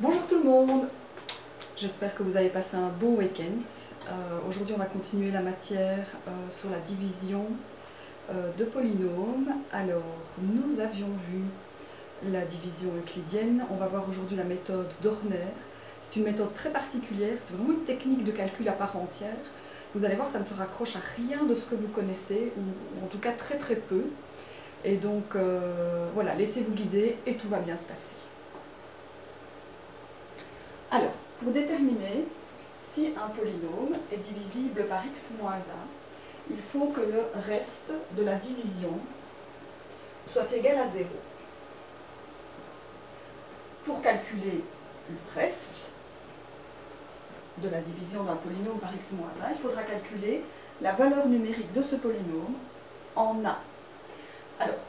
Bonjour tout le monde, j'espère que vous avez passé un beau week-end. Aujourd'hui on va continuer la matière sur la division de polynômes. Alors nous avions vu la division euclidienne, on va voir aujourd'hui la méthode d'Horner. C'est une méthode très particulière, c'est vraiment une technique de calcul à part entière. Vous allez voir, ça ne se raccroche à rien de ce que vous connaissez, ou en tout cas très très peu. Et donc voilà, laissez-vous guider et tout va bien se passer. Alors, pour déterminer si un polynôme est divisible par x moins 1, il faut que le reste de la division soit égal à 0. Pour calculer le reste de la division d'un polynôme par x moins 1, il faudra calculer la valeur numérique de ce polynôme en a. Alors,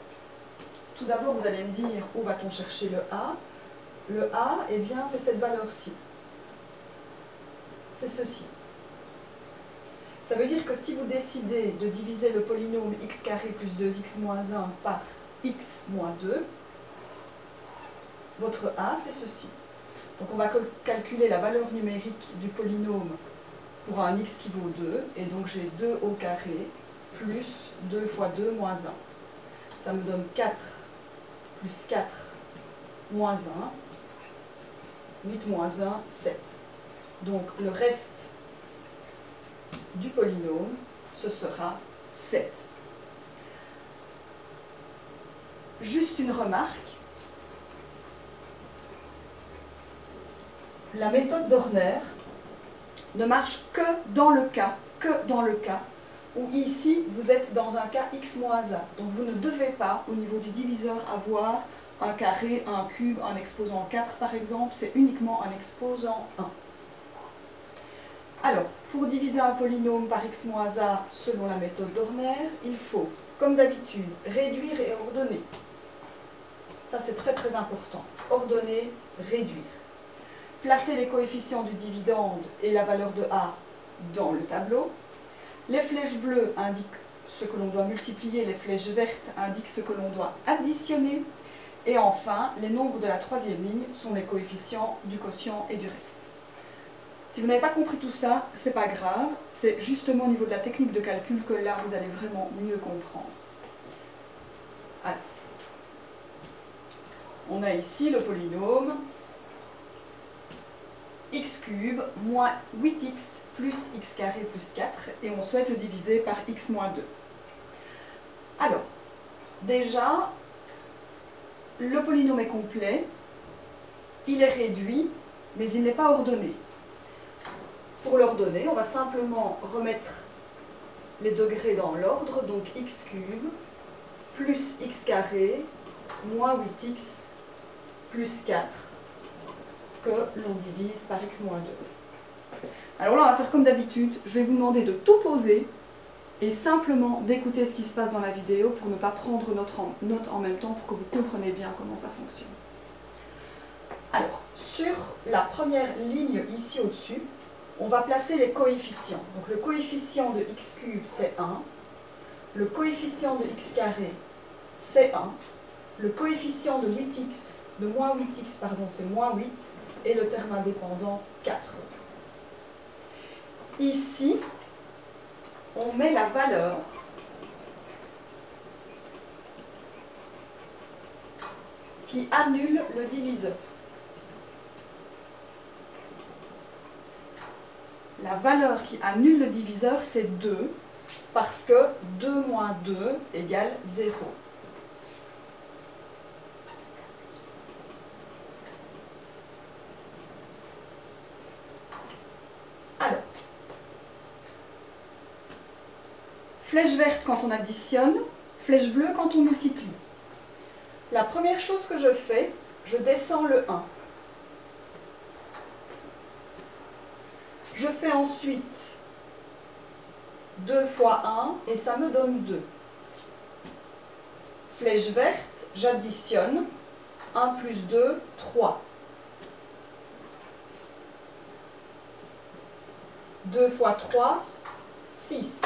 tout d'abord, vous allez me dire où va-t-on chercher le a. Le a, eh bien, c'est cette valeur-ci. C'est ceci. Ça veut dire que si vous décidez de diviser le polynôme x carré plus 2x moins 1 par x moins 2, votre a, c'est ceci. Donc on va calculer la valeur numérique du polynôme pour un x qui vaut 2, et donc j'ai 2 au carré plus 2 fois 2 moins 1. Ça me donne 4 plus 4 moins 1. 8 moins 1, 7. Donc le reste du polynôme, ce sera 7. Juste une remarque. La méthode d'Horner ne marche que dans le cas où ici vous êtes dans un cas x moins 1. Donc vous ne devez pas, au niveau du diviseur, avoir un carré, un cube, un exposant 4 par exemple, c'est uniquement un exposant 1. Alors, pour diviser un polynôme par x moins 1 selon la méthode d'Horner, il faut, comme d'habitude, réduire et ordonner. Ça c'est très très important. Ordonner, réduire. Placer les coefficients du dividende et la valeur de a dans le tableau. Les flèches bleues indiquent ce que l'on doit multiplier, les flèches vertes indiquent ce que l'on doit additionner. Et enfin, les nombres de la troisième ligne sont les coefficients du quotient et du reste. Si vous n'avez pas compris tout ça, c'est pas grave, c'est justement au niveau de la technique de calcul que là, vous allez vraiment mieux comprendre. Alors, on a ici le polynôme x cube moins 8x plus x carré plus 4, et on souhaite le diviser par x moins 2. Alors, déjà, le polynôme est complet, il est réduit, mais il n'est pas ordonné. Pour l'ordonner, on va simplement remettre les degrés dans l'ordre, donc x cube plus x carré moins 8x plus 4 que l'on divise par x moins 2. Alors là, on va faire comme d'habitude, je vais vous demander de tout poser et simplement d'écouter ce qui se passe dans la vidéo pour ne pas prendre note en même temps, pour que vous compreniez bien comment ça fonctionne. Alors, sur la première ligne ici au-dessus, on va placer les coefficients. Donc le coefficient de x cube, c'est 1. Le coefficient de x carré, c'est 1. Le coefficient de 8x, de moins 8x, pardon, c'est moins 8. Et le terme indépendant, 4. Ici, on met la valeur qui annule le diviseur. La valeur qui annule le diviseur, c'est 2, parce que 2 moins 2 égale 0. Alors, flèche verte quand on additionne, flèche bleue quand on multiplie. La première chose que je fais, je descends le 1. Je fais ensuite 2 fois 1 et ça me donne 2. Flèche verte, j'additionne 1 plus 2, 3. 2 fois 3, 6.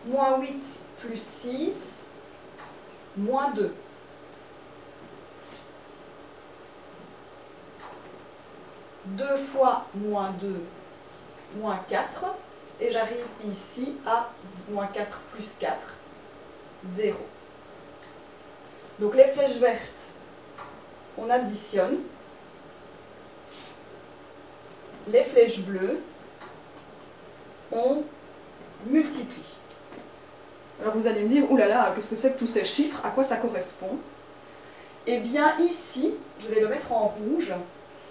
Moins 8 plus 6, moins 2. 2 fois moins 2, moins 4. Et j'arrive ici à moins 4 plus 4, 0. Donc les flèches vertes, on additionne. Les flèches bleues, on multiplie. Alors vous allez me dire, oulala, qu'est-ce que c'est que tous ces chiffres, à quoi ça correspond? Eh bien ici, je vais le mettre en rouge,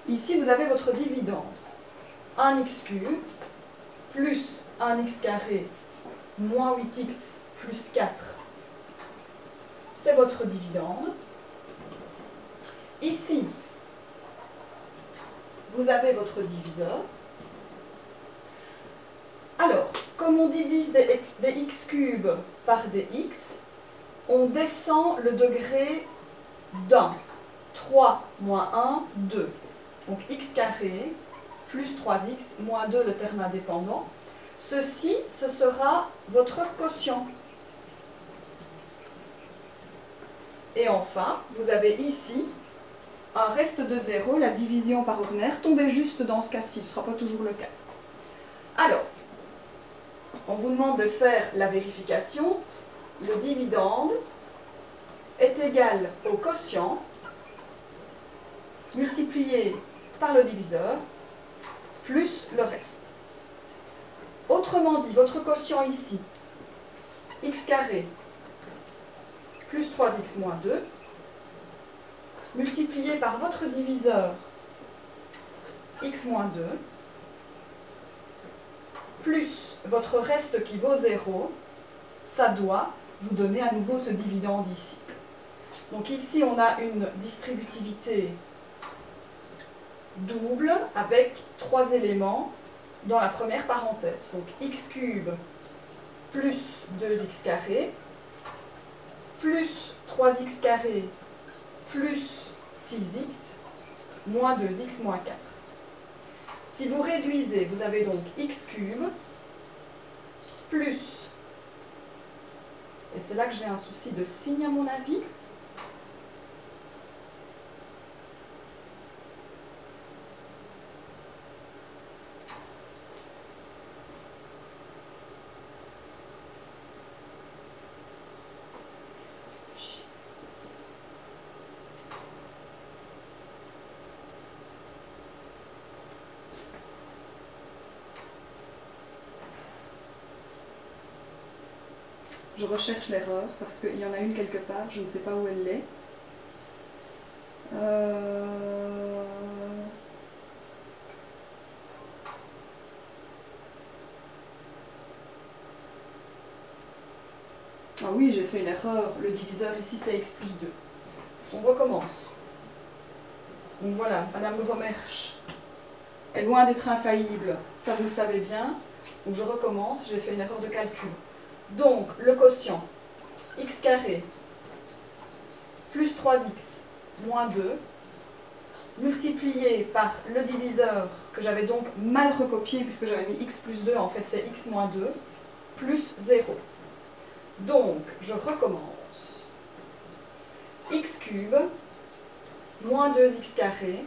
ici vous avez votre dividende. 1x cube plus 1x carré moins 8x plus 4, c'est votre dividende. Ici, vous avez votre diviseur. Alors, comme on divise des x cubes par des x, on descend le degré d'un. 3 moins 1, 2. Donc x carré plus 3x moins 2, le terme indépendant. Ceci, ce sera votre quotient. Et enfin, vous avez ici un reste de 0, la division par ordinaire, tombez juste dans ce cas-ci, ce ne sera pas toujours le cas. Alors, on vous demande de faire la vérification. Le dividende est égal au quotient multiplié par le diviseur plus le reste. Autrement dit, votre quotient ici, x carré plus 3x moins 2, multiplié par votre diviseur x moins 2, plus votre reste qui vaut 0, ça doit vous donner à nouveau ce dividende ici. Donc ici, on a une distributivité double avec 3 éléments dans la première parenthèse. Donc x cube plus 2x carré plus 3x carré plus 6x moins 2x moins 4. Si vous réduisez, vous avez donc x cube plus, et c'est là que j'ai un souci de signe à mon avis, je recherche l'erreur parce qu'il y en a une quelque part, je ne sais pas où elle est. Ah oui, j'ai fait une erreur. Le diviseur ici, c'est x plus 2. On recommence. Donc voilà, Madame Gromersch est loin d'être infaillible. Ça, vous le savez bien. Donc je recommence, j'ai fait une erreur de calcul. Donc, le quotient, x carré plus 3x moins 2, multiplié par le diviseur, que j'avais donc mal recopié, puisque j'avais mis x plus 2, en fait c'est x moins 2, plus 0. Donc, je recommence. X cube, moins 2x carré,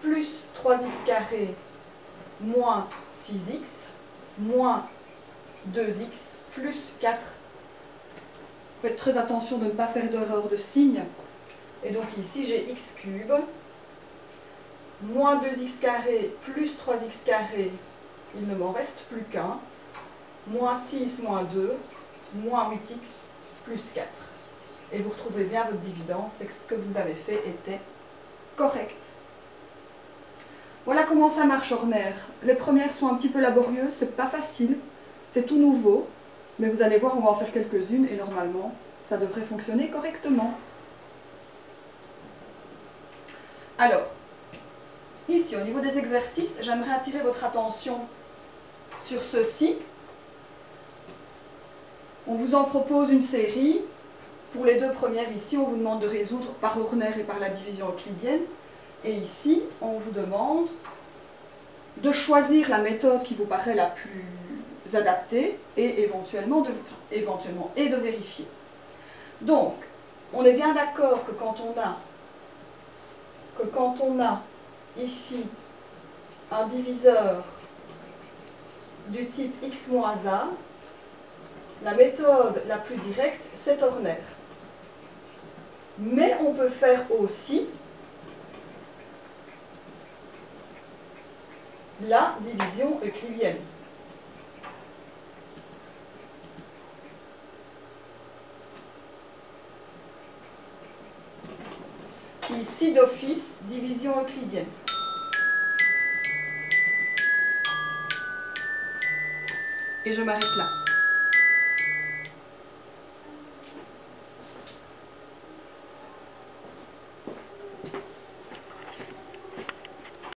plus 3x carré, moins 6x, moins 2x, plus 4. Faites très attention de ne pas faire d'erreur de signe. Et donc ici, j'ai x cube, moins 2x carré, plus 3x carré, il ne m'en reste plus qu'un, moins 6, moins 2, moins 8x, plus 4. Et vous retrouvez bien votre dividende, c'est que ce que vous avez fait était correct. Voilà comment ça marche ordinaire. Les premières sont un petit peu laborieuses, c'est pas facile, c'est tout nouveau, mais vous allez voir, on va en faire quelques-unes et normalement, ça devrait fonctionner correctement. Alors, ici, au niveau des exercices, j'aimerais attirer votre attention sur ceci. On vous en propose une série. Pour les deux premières, ici, on vous demande de résoudre par ordinaire et par la division euclidienne. Et ici, on vous demande de choisir la méthode qui vous paraît la plus adaptée et éventuellement de vérifier. Donc, on est bien d'accord que quand on a ici un diviseur du type x moins a, la méthode la plus directe, c'est ternaire. Mais on peut faire aussi la division euclidienne. Ici d'office, division euclidienne. Et je m'arrête là.